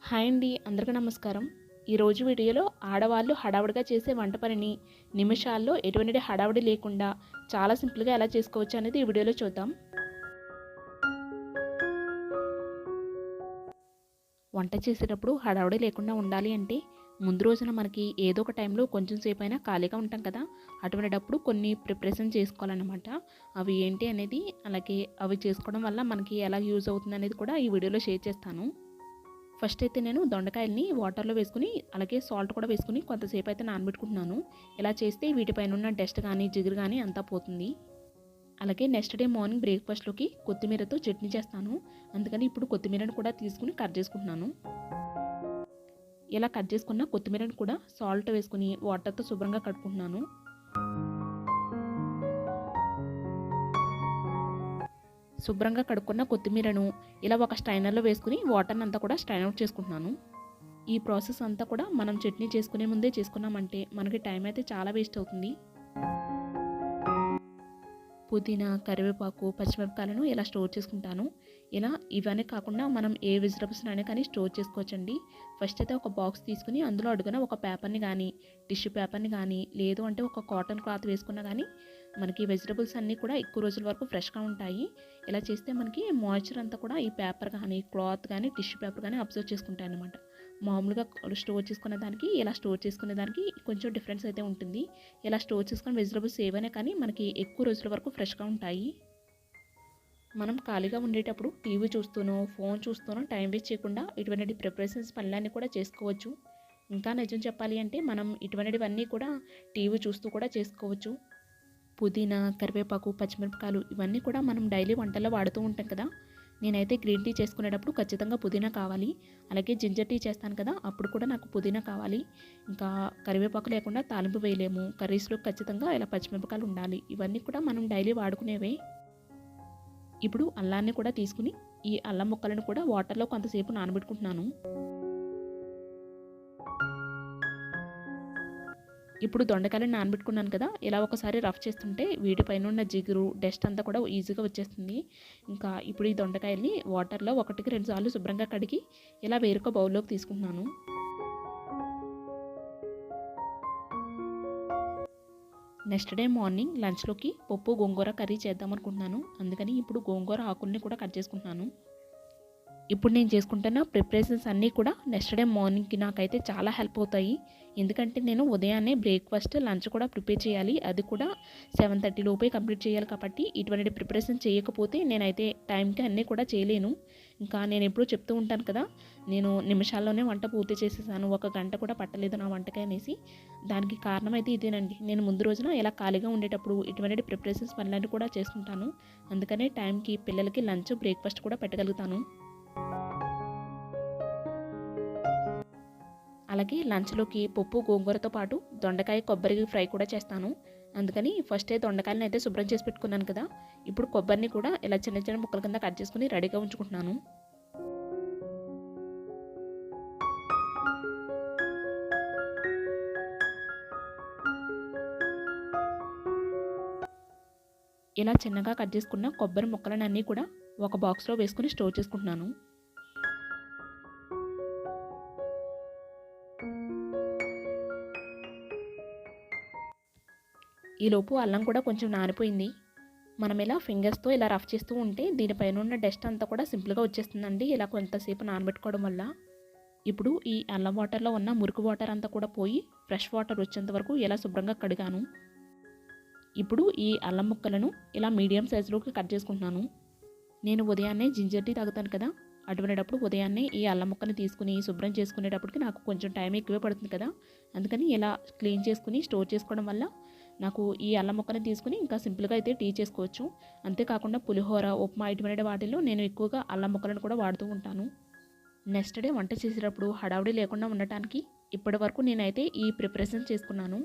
Hi అండి, అందరికీ నమస్కారం. ఈరోజు వీడియోలో ఆడవాళ్ళు హడావుడిగా చేసే వంట పనిని నిమిషాల్లో ఎటువంటి హడావుడి లేకుండా చాలా సింపుల్గా ఎలా చేసుకోవచ్చు అనేది ఈ వీడియోలో చూద్దాం. వంట చేసేటప్పుడు హడావుడి లేకుండా ఉండాలి అంటే ముందు రోజున మనకి ఏదో ఒక టైంలో కొంచెం సేపు అయినా ఖాళీగా ఉంటాం కదా. అటువంటిటప్పుడు కొన్ని ప్రిపరేషన్ చేసుకోవాలన్నమాట. అవి ఏంటి అనేది, అలాగే అవి చేసుకోవడం వల్ల మనకి ఎలా యూజ్ అవుతుంది అనేది కూడా ఈ వీడియోలో షేర్ చేస్తాను. ఫస్ట్ అయితే నేను దొండకాయల్ని వాటర్లో వేసుకుని అలాగే సాల్ట్ కూడా వేసుకుని కొంతసేపు అయితే నానబెట్టుకుంటున్నాను. ఇలా చేస్తే వీటిపైన ఉన్న డస్ట్ కానీ జిగురు కానీ అంతా పోతుంది. అలాగే నెక్స్ట్ డే మార్నింగ్ బ్రేక్ఫాస్ట్లోకి కొత్తిమీరతో చట్నీ చేస్తాను. అందుకని ఇప్పుడు కొత్తిమీరను కూడా తీసుకుని కట్ చేసుకుంటున్నాను. ఇలా కట్ చేసుకున్న కొత్తిమీరను కూడా సాల్ట్ వేసుకుని వాటర్తో శుభ్రంగా కడుక్కుంటున్నాను. శుభ్రంగా కడుక్కున్న కొత్తిమీరను ఇలా ఒక స్ట్రైనర్లో వేసుకుని వాటర్ని అంతా కూడా స్ట్రైన్ అవుట్ చేసుకుంటున్నాను. ఈ ప్రాసెస్ అంతా కూడా మనం చట్నీ చేసుకునే ముందే చేసుకున్నామంటే మనకి టైం అయితే చాలా వేస్ట్ అవుతుంది. పుదీనా, కరివేపాకు, పచ్చిమిరపకాయలను ఇలా స్టోర్ చేసుకుంటాను. ఇలా ఇవన్నీ కాకుండా మనం ఏ వెజిటబుల్స్ అయినా కానీ స్టోర్ చేసుకోవచ్చండి. ఫస్ట్ అయితే ఒక బాక్స్ తీసుకుని అందులో అడుగున ఒక పేపర్ని కానీ టిష్యూ పేపర్ని కానీ లేదు అంటే ఒక కాటన్ క్లాత్ వేసుకున్నా కానీ మనకి వెజిటబుల్స్ అన్నీ కూడా ఎక్కువ రోజుల వరకు ఫ్రెష్గా ఉంటాయి. ఇలా చేస్తే మనకి మాయిశ్చర్ అంతా కూడా ఈ పేపర్ కానీ క్లాత్ కానీ టిష్యూ పేపర్ కానీ అబ్జర్వ్ చేసుకుంటాయి అన్నమాట. మామూలుగా స్టోర్ చేసుకునే దానికి ఇలా స్టోర్ చేసుకునే దానికి కొంచెం డిఫరెన్స్ అయితే ఉంటుంది. ఇలా స్టోర్ చేసుకునే వెజిటబుల్స్ ఏవైనా కానీ మనకి ఎక్కువ రోజుల వరకు ఫ్రెష్గా ఉంటాయి. మనం ఖాళీగా ఉండేటప్పుడు టీవీ చూస్తూనో ఫోన్ చూస్తూనో టైం వేస్ట్ చేయకుండా ఇటువంటి ప్రిపరేషన్స్ పనులన్నీ కూడా చేసుకోవచ్చు. ఇంకా నిజం చెప్పాలి అంటే మనం ఇటువంటివన్నీ కూడా టీవీ చూస్తూ కూడా చేసుకోవచ్చు. పుదీనా, కరివేపాకు, పచ్చిమిరపకాయలు ఇవన్నీ కూడా మనం డైలీ వంటల్లో వాడుతూ ఉంటాం కదా. నేనైతే గ్రీన్ టీ చేసుకునేటప్పుడు ఖచ్చితంగా పుదీనా కావాలి. అలాగే జింజర్ టీ చేస్తాను కదా, అప్పుడు కూడా నాకు పుదీనా కావాలి. ఇంకా కరివేపాకు లేకుండా తాలింపు వేయలేము. కర్రీస్లో ఖచ్చితంగా ఇలా పచ్చిమిరపకాయలు ఉండాలి. ఇవన్నీ కూడా మనం డైలీ వాడుకునేవే. ఇప్పుడు అల్లాన్ని కూడా తీసుకుని ఈ అల్లం ముక్కలను కూడా వాటర్లో కొంతసేపు నానబెట్టుకుంటున్నాను. ఇప్పుడు దొండకాయలు నానబెట్టుకున్నాను కదా, ఇలా ఒకసారి రఫ్ చేస్తుంటే వీటిపైన ఉన్న జిగురు డస్ట్ అంతా కూడా ఈజీగా వచ్చేస్తుంది. ఇంకా ఇప్పుడు ఈ దొండకాయల్ని వాటర్లో 1-2 సార్లు శుభ్రంగా కడిగి ఇలా వేరొక బౌల్లోకి తీసుకుంటున్నాను. నెక్స్ట్ డే మార్నింగ్ లంచ్లోకి పప్పు గోంగూర కర్రీ చేద్దాం అనుకుంటున్నాను. అందుకని ఇప్పుడు గోంగూర ఆకుల్ని కూడా కట్ చేసుకుంటున్నాను. ఇప్పుడు నేను చేసుకుంటున్న ప్రిపరేషన్స్ అన్నీ కూడా నెక్స్ట్ డే మార్నింగ్కి నాకైతే చాలా హెల్ప్ అవుతాయి. ఎందుకంటే నేను ఉదయాన్నే బ్రేక్ఫాస్ట్ లంచ్ కూడా ప్రిపేర్ చేయాలి. అది కూడా 7:30 లోపే కంప్లీట్ చేయాలి. కాబట్టి ఇటువంటి ప్రిపరేషన్ చేయకపోతే నేనైతే టైంకి అన్నీ కూడా చేయలేను. ఇంకా నేను ఎప్పుడూ చెప్తూ ఉంటాను కదా, నేను నిమిషాల్లోనే వంట పూర్తి చేసేసాను, 1 గంట కూడా పట్టలేదు నా వంటకి అనేసి. దానికి కారణం అయితే ఇదేనండి. నేను ముందు రోజున ఇలా ఖాళీగా ఉండేటప్పుడు ఇటువంటి ప్రిపరేషన్స్ పనులన్నీ కూడా చేసుకుంటాను. అందుకనే టైంకి పిల్లలకి లంచ్ బ్రేక్ఫాస్ట్ కూడా పెట్టగలుగుతాను. అలాగే లంచ్లోకి పప్పు గోంగూరతో పాటు దొండకాయ కొబ్బరి ఫ్రై కూడా చేస్తాను. అందుకని ఫస్టే దొండకాయలను అయితే శుభ్రం చేసి పెట్టుకున్నాను కదా, ఇప్పుడు కొబ్బరిని కూడా ఇలా చిన్న చిన్న ముక్కల కింద కట్ చేసుకుని రెడీగా ఉంచుకుంటున్నాను. ఇలా చిన్నగా కట్ చేసుకున్న కొబ్బరి ముక్కలను అన్నీ కూడా ఒక బాక్స్లో వేసుకుని స్టోర్ చేసుకుంటున్నాను. ఈలోపు అల్లం కూడా కొంచెం నానిపోయింది. మనం ఇలా ఫింగర్స్తో ఇలా రఫ్ చేస్తూ ఉంటే దీనిపైన ఉన్న డస్ట్ అంతా కూడా సింపుల్గా వచ్చేస్తుందండి, ఇలా కొంతసేపు నానబెట్టుకోవడం వల్ల. ఇప్పుడు ఈ అల్లం వాటర్లో ఉన్న మురికి వాటర్ అంతా కూడా పోయి ఫ్రెష్ వాటర్ వచ్చేంత వరకు ఇలా శుభ్రంగా కడిగాను. ఇప్పుడు ఈ అల్లం ముక్కలను ఇలా మీడియం సైజులోకి కట్ చేసుకుంటున్నాను. నేను ఉదయాన్నే జింజర్ టీ తాగుతాను కదా, అటువంటిటప్పుడు ఉదయాన్నే ఈ అల్లం ముక్కని తీసుకుని శుభ్రం చేసుకునేటప్పటికి నాకు కొంచెం టైం ఎక్కువే పడుతుంది కదా. అందుకని ఇలా క్లీన్ చేసుకుని స్టోర్ చేసుకోవడం వల్ల నాకు ఈ అల్లం ముక్కని తీసుకుని ఇంకా సింపుల్గా అయితే టీ చేసుకోవచ్చు. అంతేకాకుండా పులిహోర, ఉప్మా ఇటువంటి వాటిల్లో నేను ఎక్కువగా అల్లం ముక్కలను కూడా వాడుతూ ఉంటాను. నెక్స్ట్ డే వంట చేసేటప్పుడు హడావుడి లేకుండా ఉండటానికి ఇప్పటి వరకు నేనైతే ఈ ప్రిపరేషన్ చేసుకున్నాను.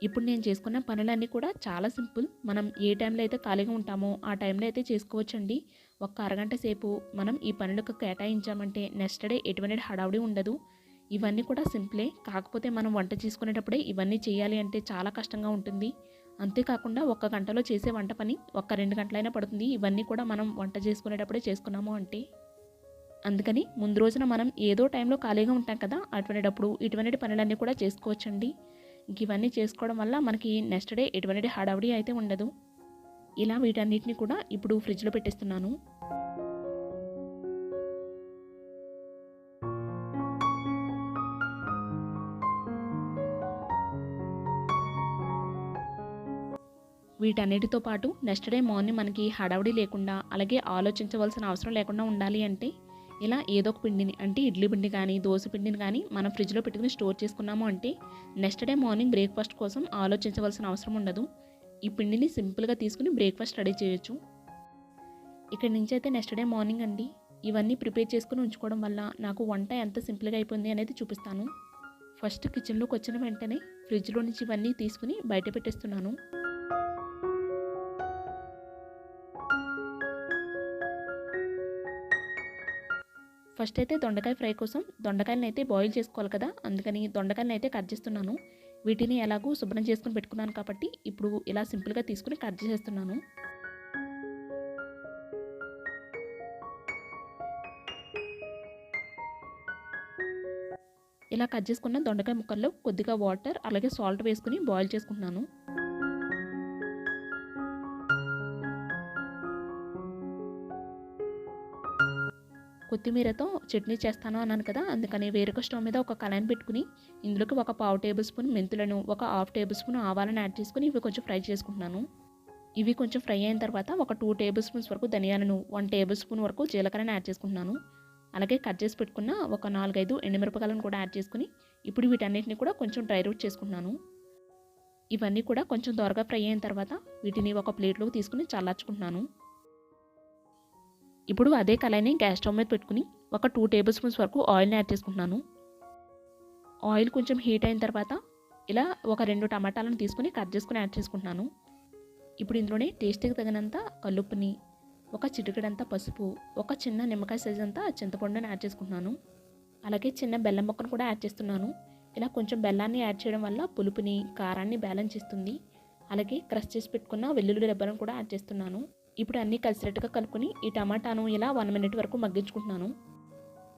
ఇప్పుడు నేను చేసుకున్న పనులన్నీ కూడా చాలా సింపుల్. మనం ఏ టైంలో అయితే ఖాళీగా ఉంటామో ఆ టైంలో అయితే చేసుకోవచ్చండి. ఒక అరగంట సేపు మనం ఈ పనులకు కేటాయించామంటే నెక్స్ట్ డే ఎటువంటి హడావుడి ఉండదు. ఇవన్నీ కూడా సింపులే. కాకపోతే మనం వంట చేసుకునేటప్పుడే ఇవన్నీ చేయాలి అంటే చాలా కష్టంగా ఉంటుంది. అంతేకాకుండా 1 గంటలో చేసే వంట పని 1-2 గంటలైనా పడుతుంది. ఇవన్నీ కూడా మనం వంట చేసుకునేటప్పుడే చేసుకున్నాము అంటే. అందుకని ముందు రోజున మనం ఏదో టైంలో ఖాళీగా ఉంటాం కదా, అటువంటిటప్పుడు ఇటువంటి పనులన్నీ కూడా చేసుకోవచ్చండి. ఇవన్నీ చేసుకోవడం వల్ల మనకి నెక్స్ట్ డే ఎటువంటి హడావిడి అయితే ఉండదు. ఇలా వీటన్నిటిని కూడా ఇప్పుడు ఫ్రిడ్జ్లో పెట్టేస్తున్నాను. వీటన్నిటితో పాటు నెక్స్ట్ డే మార్నింగ్ మనకి హడావిడి లేకుండా, అలాగే ఆలోచించవలసిన అవసరం లేకుండా ఉండాలి అంటే ఇలా ఏదో ఒక పిండిని, అంటే ఇడ్లీ పిండి కానీ దోశ పిండిని కానీ మనం ఫ్రిడ్జ్లో పెట్టుకుని స్టోర్ చేసుకున్నాము అంటే నెక్స్ట్ డే మార్నింగ్ బ్రేక్ఫాస్ట్ కోసం ఆలోచించవలసిన అవసరం ఉండదు. ఈ పిండిని సింపుల్గా తీసుకుని బ్రేక్ఫాస్ట్ రెడీ చేయొచ్చు. ఇక్కడ నుంచి అయితే నెక్స్ట్ డే మార్నింగ్ అండి ఇవన్నీ ప్రిపేర్ చేసుకుని ఉంచుకోవడం వల్ల నాకు వంట ఎంత సింపుల్గా అయిపోయింది అనేది చూపిస్తాను. ఫస్ట్ కిచెన్లోకి వచ్చిన వెంటనే ఫ్రిడ్జ్లో నుంచి ఇవన్నీ తీసుకుని బయట పెట్టేస్తున్నాను. ఫస్ట్ అయితే దొండకాయ ఫ్రై కోసం దొండకాయలను అయితే బాయిల్ చేసుకోవాలి కదా, అందుకని దొండకాయలను అయితే కట్ చేస్తున్నాను. వీటిని ఎలాగూ శుభ్రం చేసుకుని పెట్టుకున్నాను కాబట్టి ఇప్పుడు ఇలా సింపుల్గా తీసుకుని కట్ చేసేస్తున్నాను. ఇలా కట్ చేసుకున్న దొండకాయ ముక్కల్లో కొద్దిగా వాటర్ అలాగే సాల్ట్ వేసుకుని బాయిల్ చేసుకుంటున్నాను. కొత్తిమీరతో చట్నీ చేస్తాను అన్నాను కదా, అందుకని వేరొక స్టవ్ మీద ఒక కళాయిని పెట్టుకుని ఇందులోకి ఒక 1/2 టేబుల్ స్పూన్ మెంతులను, ఒక 1/2 టేబుల్ స్పూన్ ఆవాలను యాడ్ చేసుకుని ఇవి కొంచెం ఫ్రై చేసుకుంటున్నాను. ఇవి కొంచెం ఫ్రై అయిన తర్వాత ఒక 2 టేబుల్ స్పూన్స్ వరకు ధనియాలను, 1 టేబుల్ స్పూన్ వరకు జీలకర్రను యాడ్ చేసుకుంటున్నాను. అలాగే కట్ చేసి పెట్టుకున్న ఒక 4-5 ఎండుమిరపకాయలను కూడా యాడ్ చేసుకుని ఇప్పుడు వీటన్నిటిని కూడా కొంచెం డ్రై రోస్ట్ చేసుకుంటున్నాను. ఇవన్నీ కూడా కొంచెం త్వరగా ఫ్రై అయిన తర్వాత వీటిని ఒక ప్లేట్లోకి తీసుకుని చల్లార్చుకుంటున్నాను. ఇప్పుడు అదే కళాయిని గ్యాస్ స్టవ్ మీద పెట్టుకుని ఒక 2 టేబుల్ స్పూన్స్ వరకు ఆయిల్ని యాడ్ చేసుకుంటున్నాను. ఆయిల్ కొంచెం హీట్ అయిన తర్వాత ఇలా ఒక 2 టమాటాలను తీసుకుని కట్ చేసుకుని యాడ్ చేసుకుంటున్నాను. ఇప్పుడు ఇందులోనే టేస్ట్కి తగినంత కల్లుప్పుని, ఒక చిటికెడంత పసుపు, ఒక చిన్న నిమ్మకాయ సైజ్ అంతా చింతపండుని యాడ్ చేసుకుంటున్నాను. అలాగే చిన్న బెల్లం ముక్కను కూడా యాడ్ చేస్తున్నాను. ఇలా కొంచెం బెల్లాన్ని యాడ్ చేయడం వల్ల పులుపుని, కారాన్ని బ్యాలెన్స్ చేస్తుంది. అలాగే క్రష్ చేసి పెట్టుకున్న వెల్లుల్లి రెబ్బలను కూడా యాడ్ చేస్తున్నాను. ఇప్పుడు అన్నీ కలిసినట్టుగా కలుపుకొని ఈ టమాటాను ఇలా 1 మినిట్ వరకు మగ్గించుకుంటున్నాను.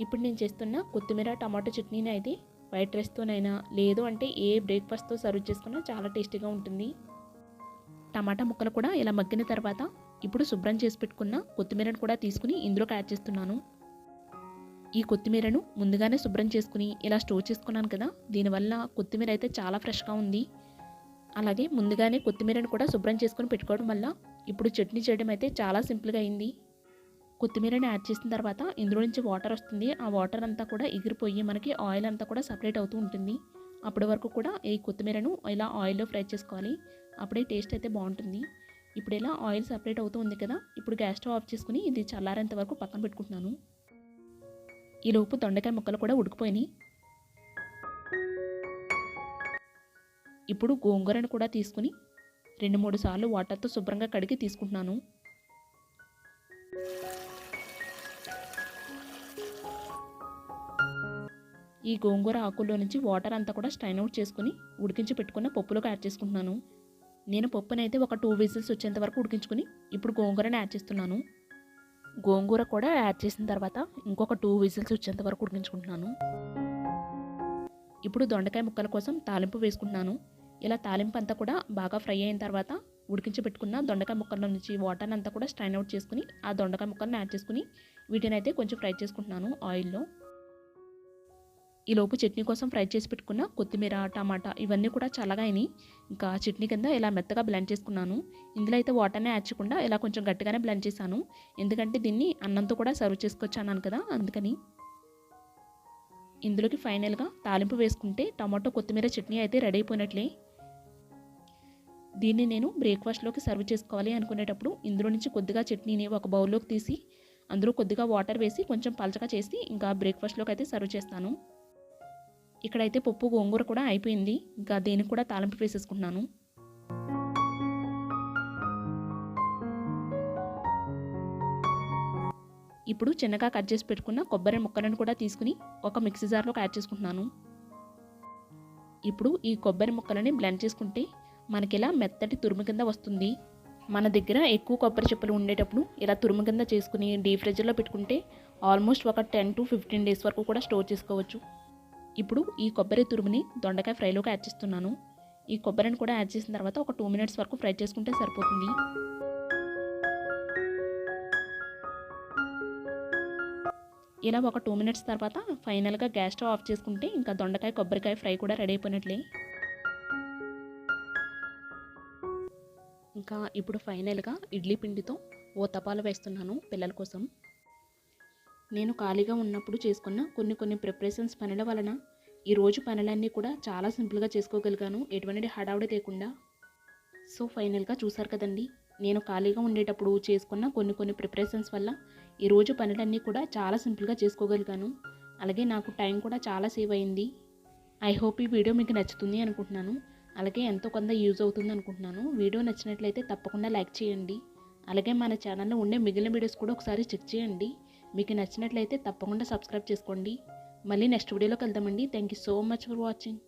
ఇప్పుడు నేను చేస్తున్న కొత్తిమీర టమాటో చట్నీని అయితే వైట్ రైస్తోనైనా లేదు అంటే ఏ బ్రేక్ఫాస్ట్తో సర్వ్ చేసుకున్నా చాలా టేస్టీగా ఉంటుంది. టమాటా ముక్కలు కూడా ఇలా మగ్గిన తర్వాత ఇప్పుడు శుభ్రం చేసి పెట్టుకున్న కొత్తిమీరను కూడా తీసుకుని ఇందులోకి యాడ్ చేస్తున్నాను. ఈ కొత్తిమీరను ముందుగానే శుభ్రం చేసుకుని ఇలా స్టోర్ చేసుకున్నాను కదా, దీనివల్ల కొత్తిమీర అయితే చాలా ఫ్రెష్గా ఉంది. అలాగే ముందుగానే కొత్తిమీరను కూడా శుభ్రం చేసుకుని పెట్టుకోవడం వల్ల ఇప్పుడు చట్నీ చేయడం అయితే చాలా సింపుల్గా అయింది. కొత్తిమీరని యాడ్ చేసిన తర్వాత ఇందులో నుంచి వాటర్ వస్తుంది. ఆ వాటర్ అంతా కూడా ఎగిరిపోయి మనకి ఆయిల్ అంతా కూడా సపరేట్ అవుతూ ఉంటుంది. అప్పటి వరకు కూడా ఈ కొత్తిమీరను ఇలా ఆయిల్లో ఫ్రై చేసుకోవాలి. అప్పుడే టేస్ట్ అయితే బాగుంటుంది. ఇప్పుడు ఇలా ఆయిల్ సపరేట్ అవుతూ ఉంది కదా, ఇప్పుడు గ్యాస్ స్టవ్ ఆఫ్ చేసుకుని ఇది చల్లారేంత వరకు పక్కన పెట్టుకుంటున్నాను. ఈలోపు దొండకాయ ముక్కలు కూడా ఉడికిపోయినాయి. ఇప్పుడు గోంగూరను కూడా తీసుకుని 2-3 సార్లు వాటర్తో శుభ్రంగా కడిగి తీసుకుంటున్నాను. ఈ గోంగూర ఆకుల్లో నుంచి వాటర్ అంతా కూడా స్ట్రైన్ అవుట్ చేసుకుని ఉడికించి పెట్టుకున్న పప్పులోకి యాడ్ చేసుకుంటున్నాను. నేను పప్పునైతే ఒక 2 విజిల్స్ వచ్చేంత వరకు ఉడికించుకుని ఇప్పుడు గోంగూరని యాడ్ చేస్తున్నాను. గోంగూర కూడా యాడ్ చేసిన తర్వాత ఇంకొక 2 విజిల్స్ వచ్చేంత వరకు ఉడికించుకుంటున్నాను. ఇప్పుడు దొండకాయ ముక్కల కోసం తాలింపు వేసుకుంటున్నాను. ఇలా తాలింపు అంతా కూడా బాగా ఫ్రై అయిన తర్వాత ఉడికించి పెట్టుకున్న దొండకాయ ముక్కల నుంచి వాటర్ అంతా కూడా స్ట్రైన్ అవుట్ చేసుకుని ఆ దొండకాయ ముక్కలను యాడ్ చేసుకుని వీటిని అయితే కొంచెం ఫ్రై చేసుకుంటున్నాను ఆయిల్లో. ఈలోపు చట్నీ కోసం ఫ్రై చేసి పెట్టుకున్న కొత్తిమీర, టమాటా ఇవన్నీ కూడా చల్లగా అయినాయి. ఇంకా చట్నీ కింద ఇలా మెత్తగా బ్లెండ్ చేసుకున్నాను. ఇందులో అయితే వాటర్నే యాడ్ చేయకుండా ఇలా కొంచెం గట్టిగానే బ్లెండ్ చేశాను. ఎందుకంటే దీన్ని అన్నంతో కూడా సర్వ్ చేసుకోవచ్చు అన్నాను కదా, అందుకని. ఇందులోకి ఫైనల్గా తాలింపు వేసుకుంటే టమాటో కొత్తిమీర చట్నీ అయితే రెడీ అయిపోయినట్లే. దీన్ని నేను బ్రేక్ఫాస్ట్లోకి సర్వ్ చేసుకోవాలి అనుకునేటప్పుడు ఇందులో నుంచి కొద్దిగా చట్నీని ఒక బౌల్లోకి తీసి అందులో కొద్దిగా వాటర్ వేసి కొంచెం పలచగా చేసి ఇంకా బ్రేక్ఫాస్ట్లోకి అయితే సర్వ్ చేస్తాను. ఇక్కడైతే పప్పు గోంగూర కూడా అయిపోయింది. ఇంకా దీనికి కూడా తాలింపు వేసేసుకుంటున్నాను. ఇప్పుడు చిన్నగా కట్ చేసి పెట్టుకున్న కొబ్బరి ముక్కలను కూడా తీసుకుని ఒక మిక్సీ జార్లోకి యాడ్ చేసుకుంటున్నాను. ఇప్పుడు ఈ కొబ్బరి ముక్కలని బ్లెండ్ చేసుకుంటే మనకి ఇలా మెత్తటి తురుము కింద వస్తుంది. మన దగ్గర ఎక్కువ కొబ్బరి చిప్పలు ఉండేటప్పుడు ఇలా తురుము కింద చేసుకుని డీప్ ఫ్రిడ్జ్లో పెట్టుకుంటే ఆల్మోస్ట్ ఒక 10 to 15 డేస్ వరకు కూడా స్టోర్ చేసుకోవచ్చు. ఇప్పుడు ఈ కొబ్బరి తురుముని దొండకాయ ఫ్రైలోకి యాడ్ చేస్తున్నాను. ఈ కొబ్బరిని కూడా యాడ్ చేసిన తర్వాత ఒక 2 మినిట్స్ వరకు ఫ్రై చేసుకుంటే సరిపోతుంది. ఇలా ఒక 2 మినిట్స్ తర్వాత ఫైనల్గా గ్యాస్ స్టవ్ ఆఫ్ చేసుకుంటే ఇంకా దొండకాయ కొబ్బరికాయ ఫ్రై కూడా రెడీ అయిపోయినట్లే. ఇంకా ఇప్పుడు ఫైనల్గా ఇడ్లీ పిండితో తపాలు వేస్తున్నాను పిల్లల కోసం. నేను ఖాళీగా ఉన్నప్పుడు చేసుకున్న కొన్ని ప్రిపరేషన్స్ పనుల వలన ఈరోజు పనులన్నీ కూడా చాలా సింపుల్గా చేసుకోగలిగాను, ఎటువంటి హడావుడి లేకుండా. సో ఫైనల్గా చూసారు కదండి, నేను ఖాళీగా ఉండేటప్పుడు చేసుకున్న కొన్ని ప్రిపరేషన్స్ వల్ల ఈరోజు పనులన్నీ కూడా చాలా సింపుల్గా చేసుకోగలిగాను. అలాగే నాకు టైం కూడా చాలా సేవ్ అయింది. ఐ హోప్ ఈ వీడియో మీకు నచ్చుతుంది అనుకుంటున్నాను. అలాగే ఎంతో కొంత యూజ్ అవుతుంది అనుకుంటున్నాను. వీడియో నచ్చినట్లయితే తప్పకుండా లైక్ చేయండి. అలాగే మన ఛానల్లో ఉండే మిగిలిన వీడియోస్ కూడా ఒకసారి చెక్ చేయండి. మీకు నచ్చినట్లయితే తప్పకుండా సబ్స్క్రైబ్ చేసుకోండి. మళ్ళీ నెక్స్ట్ వీడియోలో కలుద్దామండి. Thank you so much for watching.